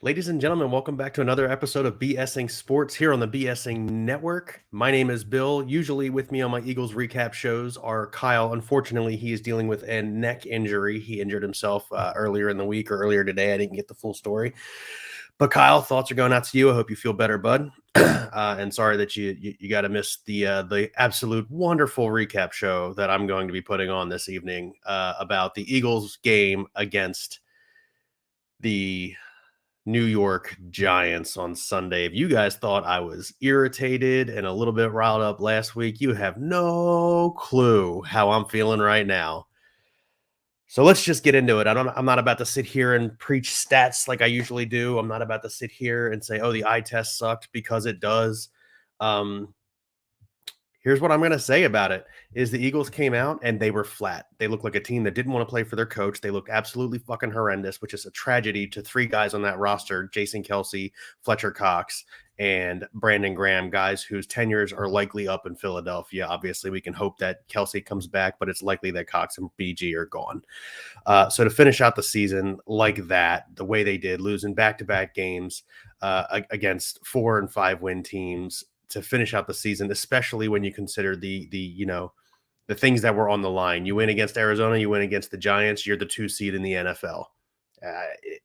Ladies and gentlemen, welcome back to another episode of BSing Sports here on the BSing Network. My name is Bill. Usually with me on my Eagles recap shows are Kyle. Unfortunately, he is dealing with a neck injury. He injured himself earlier in the week or earlier today. I didn't get the full story. But Kyle, thoughts are going out to you. I hope you feel better, bud. And sorry that you got to miss the absolute wonderful recap show that I'm going to be putting on this evening about the Eagles game against the New York Giants on Sunday. If you guys thought I was irritated and a little bit riled up last week, you have no clue how I'm feeling right now. So let's just get into it. I'm not about to sit here and preach stats like I usually do. I'm not about to sit here and say, oh, the eye test sucked, because it does. Um, Here's what I'm going to say about it is the Eagles came out and they were flat. They looked like a team that didn't want to play for their coach. They looked absolutely fucking horrendous, which is a tragedy to three guys on that roster, Jason Kelsey, Fletcher Cox, and Brandon Graham, guys whose tenures are likely up in Philadelphia. Obviously, we can hope that Kelsey comes back, but it's likely that Cox and BG are gone. So to finish out the season like that, the way they did, losing back-to-back games against 4 and 5 win teams, to finish out the season, especially when you consider the things that were on the line. You win against Arizona, you win against the Giants, you're the 2 seed in the NFL. It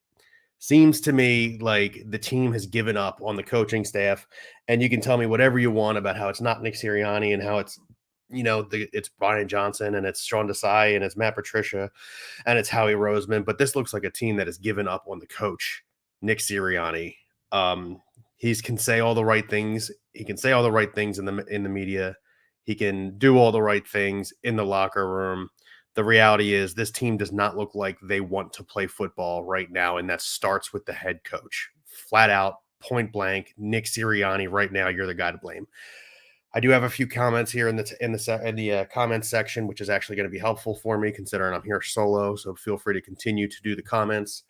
seems to me like the team has given up on the coaching staff, and you can tell me whatever you want about how it's not Nick Sirianni and how it's it's Brian Johnson and it's Sean Desai and it's Matt Patricia and it's Howie Roseman, but this looks like a team that has given up on the coach, Nick Sirianni. He can say all the right things. He can say all the right things in the media. He can do all the right things in the locker room. The reality is this team does not look like they want to play football right now, and that starts with the head coach. Flat out, point blank, Nick Sirianni right now, you're the guy to blame. I do have a few comments here in the comments section, which is actually going to be helpful for me considering I'm here solo, so feel free to continue to do the comments.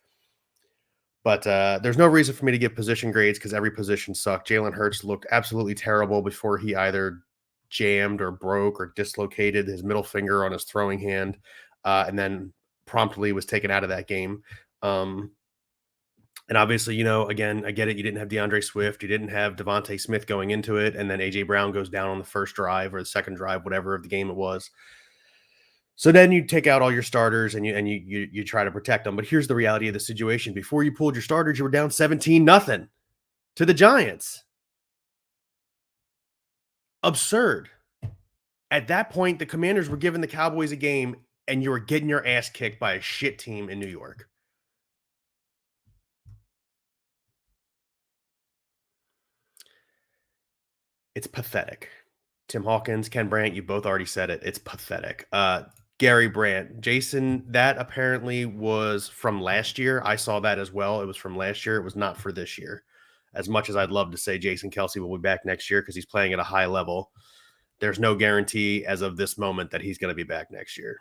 But there's no reason for me to give position grades because every position sucked. Jalen Hurts looked absolutely terrible before he either jammed or broke or dislocated his middle finger on his throwing hand, and then promptly was taken out of that game. And obviously, again, I get it. You didn't have DeAndre Swift. You didn't have Devontae Smith going into it. And then A.J. Brown goes down on the first drive or the second drive, whatever of the game it was. So then you take out all your starters and you try to protect them. But here's the reality of the situation. Before you pulled your starters, you were down 17-0 to the Giants. Absurd. At that point, the Commanders were giving the Cowboys a game, and you were getting your ass kicked by a shit team in New York. It's pathetic. Tim Hawkins, Ken Brandt, you both already said it. It's pathetic. Gary Brandt, Jason, that apparently was from last year. I saw that as well. It was from last year. It was not for this year. As much as I'd love to say Jason Kelsey will be back next year because he's playing at a high level, there's no guarantee as of this moment that he's going to be back next year.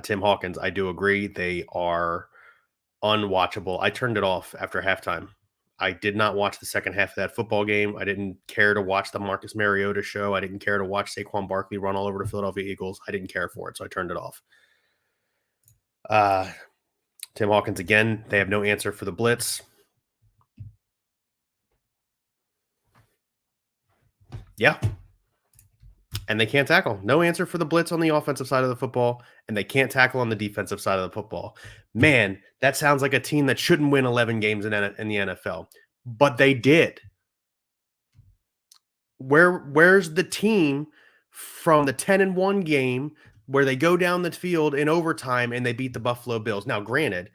Tim Hawkins, I do agree. They are unwatchable. I turned it off after halftime. I did not watch the second half of that football game. I didn't care to watch the Marcus Mariota show. I didn't care to watch Saquon Barkley run all over the Philadelphia Eagles. I didn't care for it, so I turned it off. Tim Hawkins, again, they have no answer for the blitz. Yeah. And they can't tackle. No answer for the blitz on the offensive side of the football, and they can't tackle on the defensive side of the football. Man, that sounds like a team that shouldn't win 11 games in the NFL, but they did. Where's the team from the 10-1 game where they go down the field in overtime and they beat the Buffalo Bills? Now, granted,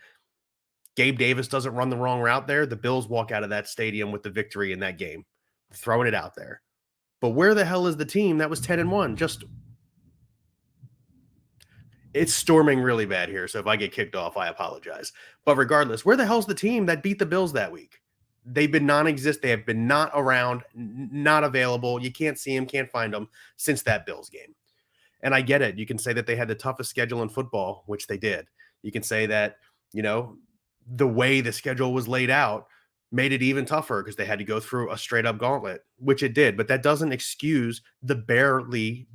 Gabe Davis doesn't run the wrong route there. The Bills walk out of that stadium with the victory in that game, throwing it out there. But where the hell is the team that was 10-1? Just it's storming really bad here. So if I get kicked off, I apologize. But regardless, where the hell's the team that beat the Bills that week? They've been non-existent. They have been not around, not available. You can't see them, can't find them since that Bills game. And I get it. You can say that they had the toughest schedule in football, which they did. You can say that, the way the schedule was laid out made it even tougher because they had to go through a straight up gauntlet, which it did. But that doesn't excuse the barely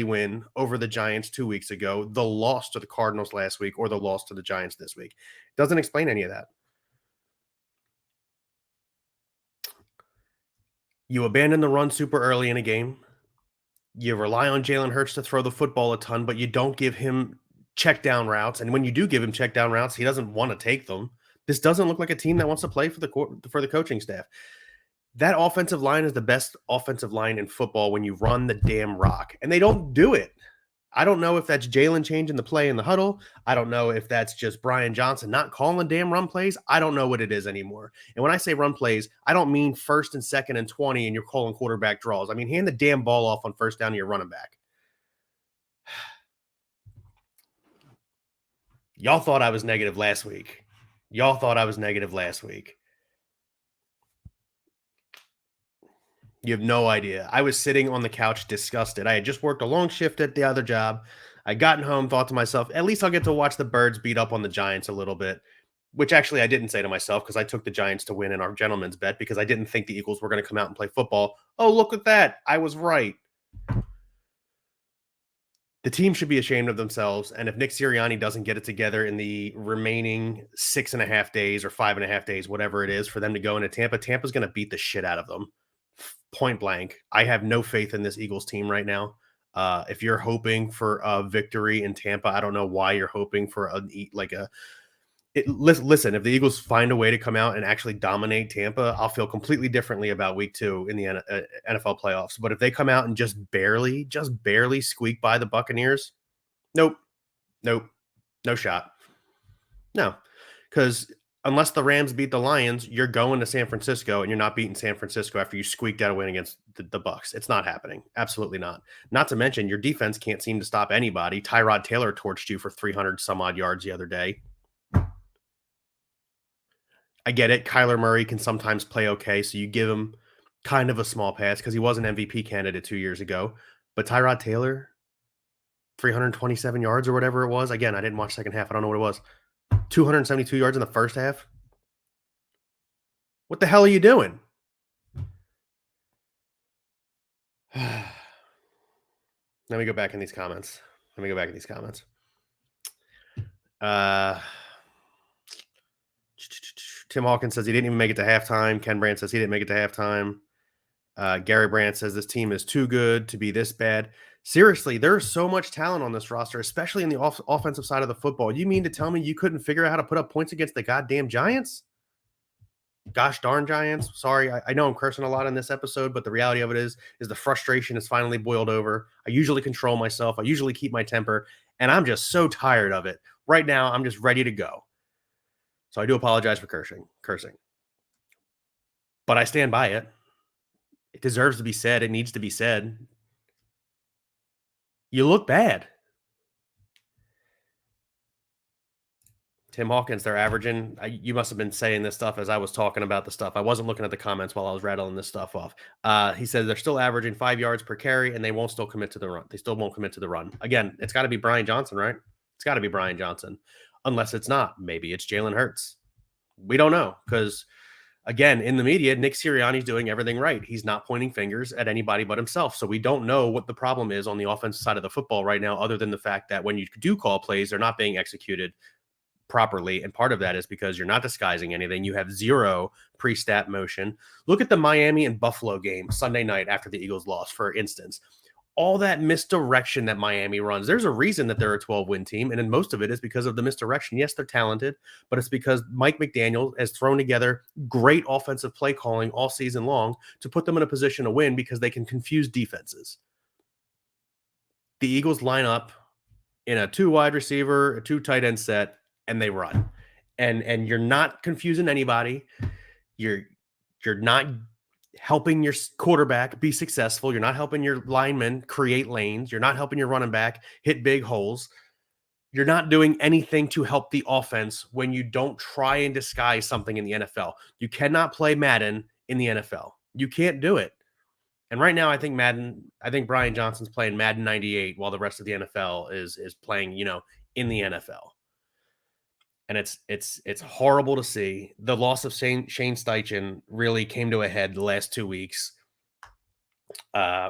win over the Giants 2 weeks ago, the loss to the Cardinals last week, or the loss to the Giants this week. It doesn't explain any of that. You abandon the run super early in a game. You rely on Jalen Hurts to throw the football a ton, but you don't give him check down routes. And when you do give him check down routes, he doesn't want to take them. This doesn't look like a team that wants to play for the coaching staff. That offensive line is the best offensive line in football when you run the damn rock, and they don't do it. I don't know if that's Jalen changing the play in the huddle. I don't know if that's just Brian Johnson not calling damn run plays. I don't know what it is anymore. And when I say run plays, I don't mean 1st and 2nd and 20 and you're calling quarterback draws. I mean, hand the damn ball off on first down to your running back. Y'all thought I was negative last week. You have no idea. I was sitting on the couch disgusted. I had just worked a long shift at the other job. I gotten home, thought to myself, at least I'll get to watch the Birds beat up on the Giants a little bit, which actually I didn't say to myself because I took the Giants to win in our gentleman's bet because I didn't think the Eagles were going to come out and play football. Oh, look at that. I was right. The team should be ashamed of themselves. And if Nick Sirianni doesn't get it together in the remaining 6.5 days or 5.5 days, whatever it is, for them to go into Tampa, Tampa's going to beat the shit out of them. Point blank. I have no faith in this Eagles team right now. If you're hoping for a victory in Tampa, I don't know why you're hoping for listen, if the Eagles find a way to come out and actually dominate Tampa, I'll feel completely differently about week 2 in the NFL playoffs. But if they come out and just barely squeak by the Buccaneers, nope, no shot. No, because unless the Rams beat the Lions, you're going to San Francisco and you're not beating San Francisco after you squeaked out a win against the Bucks. It's not happening. Absolutely not. Not to mention your defense can't seem to stop anybody. Tyrod Taylor torched you for 300 some odd yards the other day. I get it. Kyler Murray can sometimes play okay, so you give him kind of a small pass because he was an MVP candidate 2 years ago. But Tyrod Taylor, 327 yards or whatever it was. Again, I didn't watch second half. I don't know what it was. 272 yards in the first half. What the hell are you doing? Let me go back in these comments. Tim Hawkins says he didn't even make it to halftime. Ken Brandt says he didn't make it to halftime. Gary Brandt says this team is too good to be this bad. Seriously, there's so much talent on this roster, especially in the offensive side of the football. You mean to tell me you couldn't figure out how to put up points against the goddamn Giants? Gosh darn Giants. Sorry, I know I'm cursing a lot in this episode, but the reality of it is the frustration has finally boiled over. I usually control myself. I usually keep my temper, and I'm just so tired of it. Right now, I'm just ready to go. So I do apologize for cursing. But I stand by it. It deserves to be said. It needs to be said. You look bad. Tim Hawkins, they're averaging. You must have been saying this stuff as I was talking about the stuff. I wasn't looking at the comments while I was rattling this stuff off. He said they're still averaging 5 yards per carry, and they won't still commit to the run. They still won't commit to the run. Again, it's got to be Brian Johnson, right? It's got to be Brian Johnson. Unless it's not. Maybe it's Jalen Hurts. We don't know because, again, in the media, Nick Sirianni's doing everything right. He's not pointing fingers at anybody but himself. So we don't know what the problem is on the offensive side of the football right now, other than the fact that when you do call plays, they're not being executed properly. And part of that is because you're not disguising anything. You have zero pre-stat motion. Look at the Miami and Buffalo game Sunday night after the Eagles lost, for instance. All that misdirection that Miami runs. There's a reason that they're a 12-win team, and then most of it is because of the misdirection. Yes, they're talented, but it's because Mike McDaniel has thrown together great offensive play calling all season long to put them in a position to win because they can confuse defenses. The Eagles line up in a 2 wide receiver, a 2 tight end set, and they run. And you're not confusing anybody. You're not helping your quarterback be successful. You're not helping your linemen create lanes. You're not helping your running back hit big holes. You're not doing anything to help the offense when you don't try and disguise something in the NFL. You cannot play Madden in the NFL. You can't do it. And right now, I think Brian Johnson's playing Madden 98 while the rest of the NFL is playing, in the NFL. And it's horrible to see. The loss of Shane Steichen really came to a head the last 2 weeks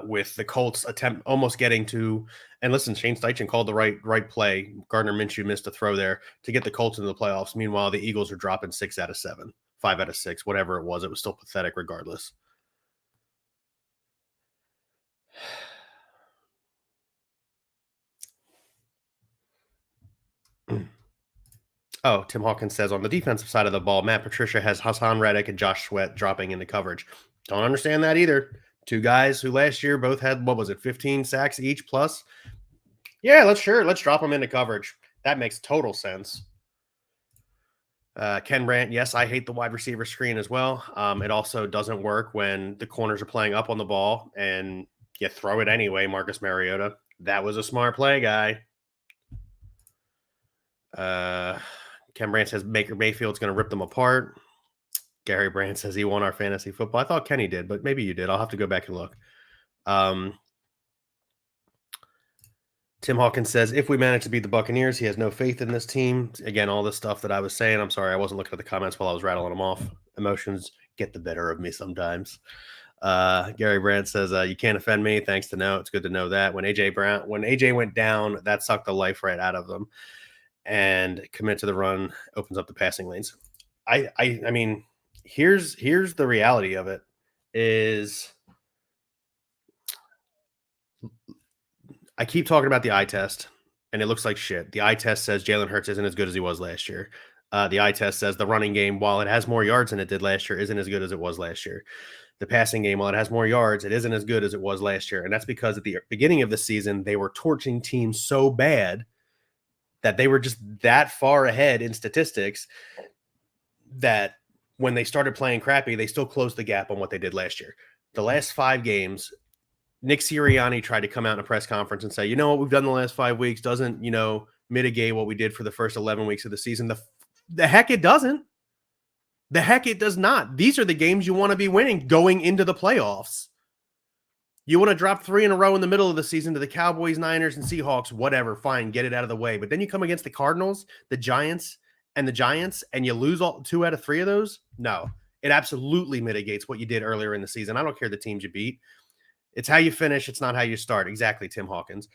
with the Colts attempt almost getting to. And listen, Shane Steichen called the right play. Gardner Minshew missed a throw there to get the Colts into the playoffs. Meanwhile, the Eagles are dropping 6 out of 7, 5 out of 6, whatever it was. It was still pathetic regardless. Oh, Tim Hawkins says on the defensive side of the ball, Matt Patricia has Hassan Reddick and Josh Sweat dropping into coverage. Don't understand that either. Two guys who last year both had, what was it, 15 sacks each plus? Yeah, let's drop them into coverage. That makes total sense. Ken Brandt, yes, I hate the wide receiver screen as well. It also doesn't work when the corners are playing up on the ball and you throw it anyway, Marcus Mariota. That was a smart play, guy. Ken Brandt says Baker Mayfield's going to rip them apart. Gary Brandt says he won our fantasy football. I thought Kenny did, but maybe you did. I'll have to go back and look. Tim Hawkins says, if we manage to beat the Buccaneers, he has no faith in this team. Again, all the stuff that I was saying. I'm sorry, I wasn't looking at the comments while I was rattling them off. Emotions get the better of me sometimes. Gary Brandt says, you can't offend me. Thanks to know. It's good to know that. When AJ went down, that sucked the life right out of them. And commit to the run opens up the passing lanes. I mean, here's the reality of it is I keep talking about the eye test, and it looks like shit. The eye test says Jalen Hurts isn't as good as he was last year. The eye test says the running game, while it has more yards than it did last year, isn't as good as it was last year. The passing game, while it has more yards, it isn't as good as it was last year. And that's because at the beginning of the season, they were torching teams so bad that they were just that far ahead in statistics that when they started playing crappy, they still closed the gap on what they did last year. The last 5 games, Nick Sirianni tried to come out in a press conference and say, you know what we've done the last 5 weeks doesn't, mitigate what we did for the first 11 weeks of the season. The heck it doesn't. The heck it does not. These are the games you want to be winning going into the playoffs. You want to drop 3 in a row in the middle of the season to the Cowboys, Niners, and Seahawks, whatever, fine, get it out of the way. But then you come against the Cardinals, the Giants, and you lose all 2 out of 3 of those? No, it absolutely mitigates what you did earlier in the season. I don't care the teams you beat. It's how you finish. It's not how you start. Exactly, Tim Hawkins.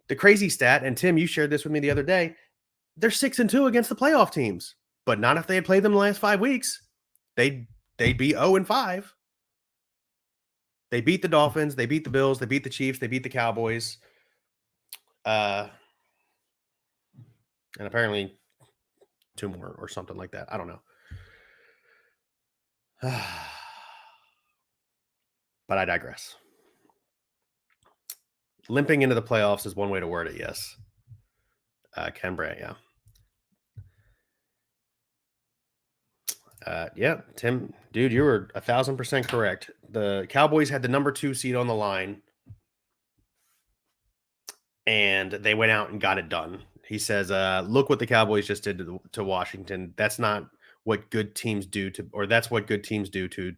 The crazy stat, and Tim, you shared this with me the other day, they're 6-2 against the playoff teams, but not if they had played them the last 5 weeks. They'd be 0-5. They beat the Dolphins. They beat the Bills. They beat the Chiefs. They beat the Cowboys. And apparently 2 more or something like that. I don't know. But I digress. Limping into the playoffs is one way to word it, yes. Ken Brandt, yeah. Yeah, Tim, dude, you were 1,000% correct. The Cowboys had the number 2 seed on the line, and they went out and got it done. He says, look what the Cowboys just did to Washington. That's not what good teams do that's what good teams do to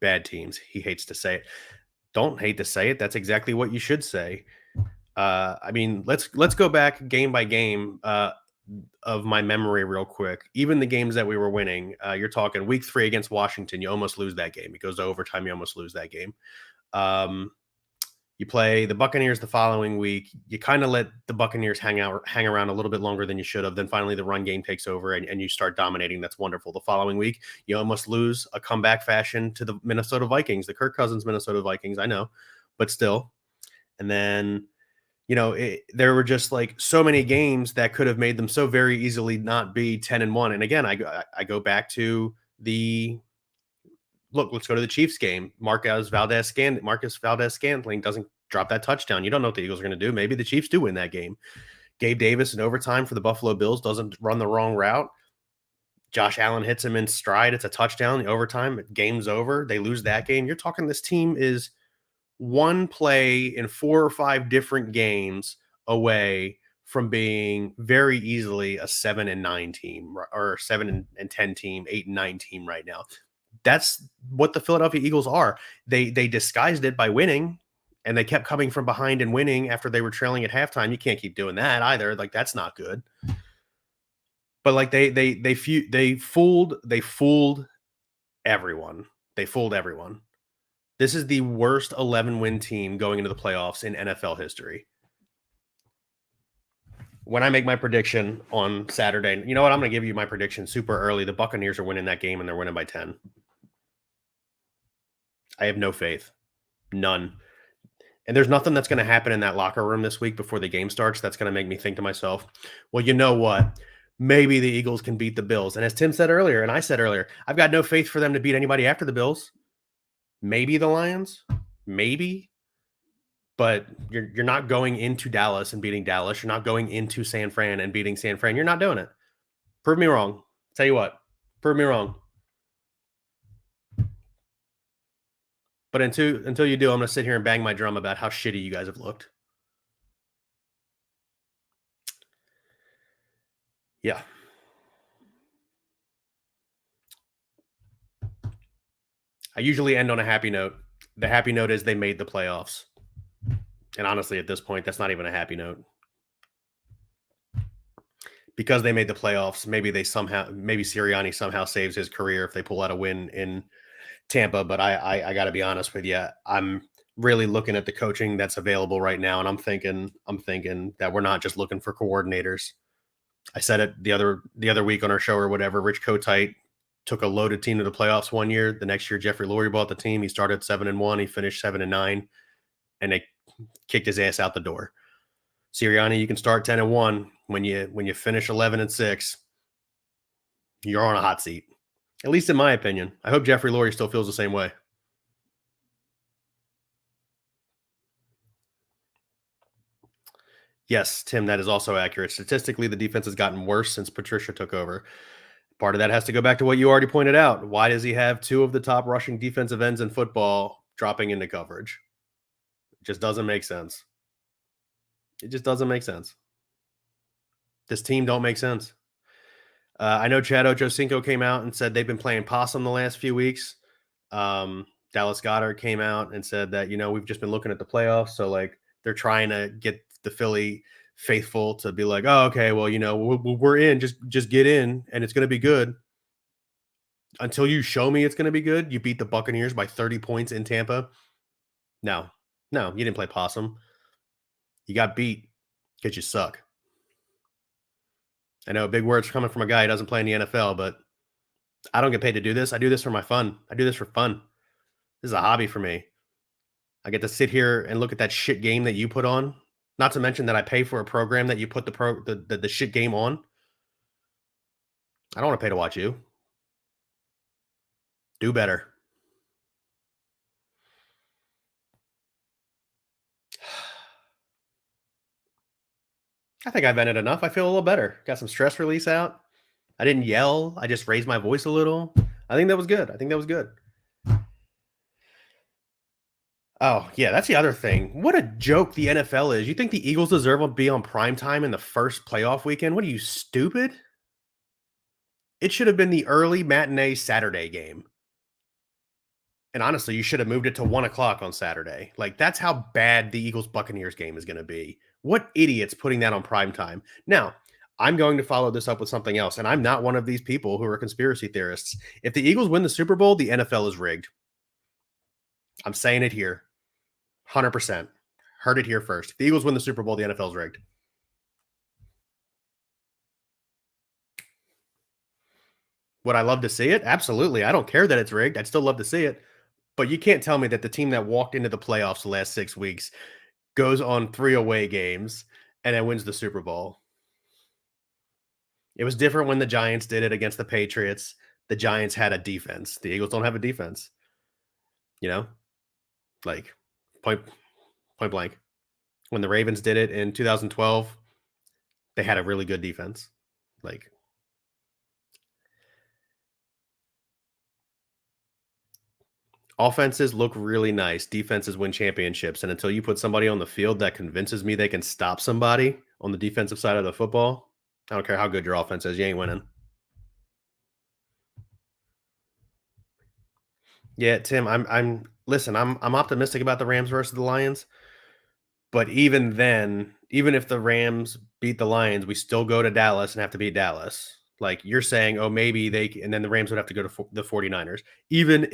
bad teams. He hates to say it. Don't hate to say it. That's exactly what you should say. I mean, let's go back game by game of my memory real quick. Even the games that we were winning, you're talking week 3 against Washington, you almost lose that game. It goes to overtime, you almost lose that game. You play the Buccaneers the following week. You kind of let the Buccaneers hang around a little bit longer than you should have. Then finally the run game takes over and you start dominating. That's wonderful. The following week, you almost lose a comeback fashion to the Minnesota Vikings, the Kirk Cousins Minnesota Vikings. I know, but still. And then, there were just like so many games that could have made them so very easily not be 10-1. And again, I go back to let's go to the Chiefs game. Marcus Valdez-Scantling doesn't drop that touchdown. You don't know what the Eagles are going to do. Maybe the Chiefs do win that game. Gabe Davis in overtime for the Buffalo Bills doesn't run the wrong route. Josh Allen hits him in stride. It's a touchdown. The overtime, game's over. They lose that game. You're talking this team is one play in 4 or 5 different games away from being very easily a 7-9 team or 7-10 team, 8-9 team right now. That's what the Philadelphia Eagles are. They disguised it by winning, and they kept coming from behind and winning after they were trailing at halftime. You can't keep doing that either. Like, that's not good. But like they fooled everyone. They fooled everyone. This is the worst 11-win team going into the playoffs in NFL history. When I make my prediction on Saturday, you know what? I'm going to give you my prediction super early. The Buccaneers are winning that game, and they're winning by 10. I have no faith. None. And there's nothing that's going to happen in that locker room this week before the game starts that's going to make me think to myself, well, you know what? Maybe the Eagles can beat the Bills. And as Tim said earlier, and I said earlier, I've got no faith for them to beat anybody after the Bills. Maybe the Lions, maybe. But you're not going into Dallas and beating Dallas. You're not going into San Fran and beating San Fran. You're not doing it. Prove me wrong. Tell you what, prove me wrong. But until you do, I'm going to sit here and bang my drum about how shitty you guys have looked. Yeah. I usually end on a happy note. The happy note is they made the playoffs. And honestly, at this point, that's not even a happy note. Because they made the playoffs, maybe Sirianni somehow saves his career if they pull out a win in Tampa. But I got to be honest with you, I'm really looking at the coaching that's available right now, and I'm thinking that we're not just looking for coordinators. I said it the other week on our show or whatever. Rich Kotite took a loaded team to the playoffs one year. The next year, Jeffrey Lurie bought the team. He started 7-1. He finished 7-9, and they kicked his ass out the door. Sirianni, you can start 10-1. When you finish 11-6, you're on a hot seat. At least in my opinion. I hope Jeffrey Lurie still feels the same way. Yes, Tim, that is also accurate. Statistically, the defense has gotten worse since Patricia took over. Part of that has to go back to what you already pointed out. Why does he have two of the top rushing defensive ends in football dropping into coverage? It just doesn't make sense. It just doesn't make sense. This team don't make sense. I know Chad Ochocinco came out and said they've been playing possum the last few weeks. Dallas Goedert came out and said that, we've just been looking at the playoffs. So, they're trying to get the Philly faithful to be like, oh, okay, well, we're in. Just get in, and it's going to be good. Until you show me it's going to be good, you beat the Buccaneers by 30 points in Tampa. No, you didn't play possum. You got beat because you suck. I know big words coming from a guy who doesn't play in the NFL, but I don't get paid to do this. I do this for my fun. I do this for fun. This is a hobby for me. I get to sit here and look at that shit game that you put on. Not to mention that I pay for a program that you put the shit game on. I don't want to pay to watch you. Do better. I think I vented enough. I feel a little better. Got some stress release out. I didn't yell. I just raised my voice a little. I think that was good. Oh, yeah, that's the other thing. What a joke the NFL is. You think the Eagles deserve to be on primetime in the first playoff weekend? What are you, stupid? It should have been the early matinee Saturday game. And honestly, you should have moved it to 1 o'clock on Saturday. That's how bad the Eagles-Buccaneers game is going to be. What idiots putting that on primetime? Now, I'm going to follow this up with something else, and I'm not one of these people who are conspiracy theorists. If the Eagles win the Super Bowl, the NFL is rigged. I'm saying it here. 100%. Heard it here first. If the Eagles win the Super Bowl, the NFL is rigged. Would I love to see it? Absolutely. I don't care that it's rigged. I'd still love to see it. But you can't tell me that the team that walked into the playoffs the last 6 weeks goes on 3 away games and then wins the Super Bowl. It was different when the Giants did it against the Patriots. The Giants had a defense. The Eagles don't have a defense. Point blank. When the Ravens did it in 2012, they had a really good defense. Offenses look really nice. Defenses win championships. And until you put somebody on the field that convinces me they can stop somebody on the defensive side of the football, I don't care how good your offense is, you ain't winning. Yeah, Tim, I'm optimistic about the Rams versus the Lions. But even then, even if the Rams beat the Lions, we still go to Dallas and have to beat Dallas. You're saying, oh, maybe and then the Rams would have to go to the 49ers. Even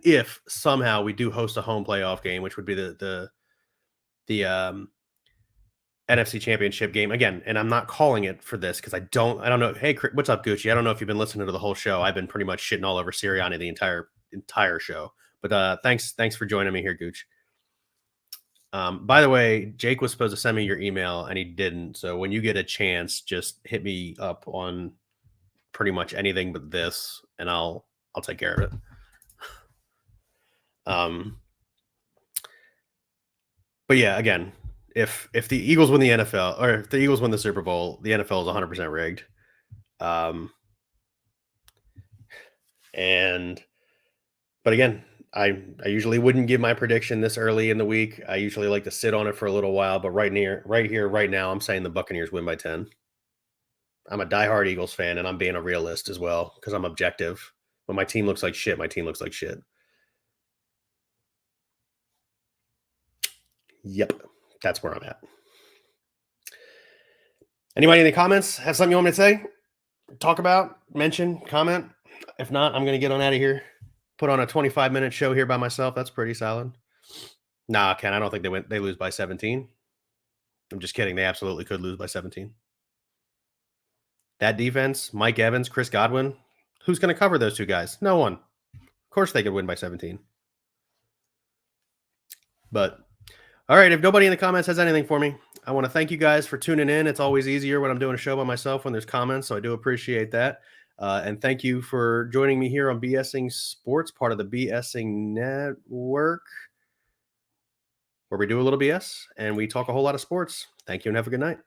if somehow we do host a home playoff game, which would be the NFC Championship game again, and I'm not calling it for this because I don't know. Hey, what's up, Gucci? I don't know if you've been listening to the whole show. I've been pretty much shitting all over Sirianni the entire show. But thanks for joining me here, Gooch. By the way, Jake was supposed to send me your email and he didn't. So when you get a chance, just hit me up on pretty much anything but this, and I'll take care of it. But yeah, again, if the Eagles win the NFL, or if the Eagles win the Super Bowl, the NFL is 100% rigged. But again, I usually wouldn't give my prediction this early in the week. I usually like to sit on it for a little while, but right here, right now, I'm saying the Buccaneers win by 10. I'm a diehard Eagles fan, and I'm being a realist as well because I'm objective. When my team looks like shit, my team looks like shit. Yep, that's where I'm at. Anybody in the comments have something you want me to say, talk about, mention, comment? If not, I'm going to get on out of here. Put on a 25-minute show here by myself. That's pretty solid. Nah, Ken, I don't think they lose by 17. I'm just kidding. They absolutely could lose by 17. That defense, Mike Evans, Chris Godwin, who's going to cover those two guys? No one. Of course they could win by 17. But all right, if nobody in the comments has anything for me, I want to thank you guys for tuning in. It's always easier when I'm doing a show by myself when there's comments, so I do appreciate that. And thank you for joining me here on BSing Sports, part of the BSing Network, where we do a little BS and we talk a whole lot of sports. Thank you and have a good night.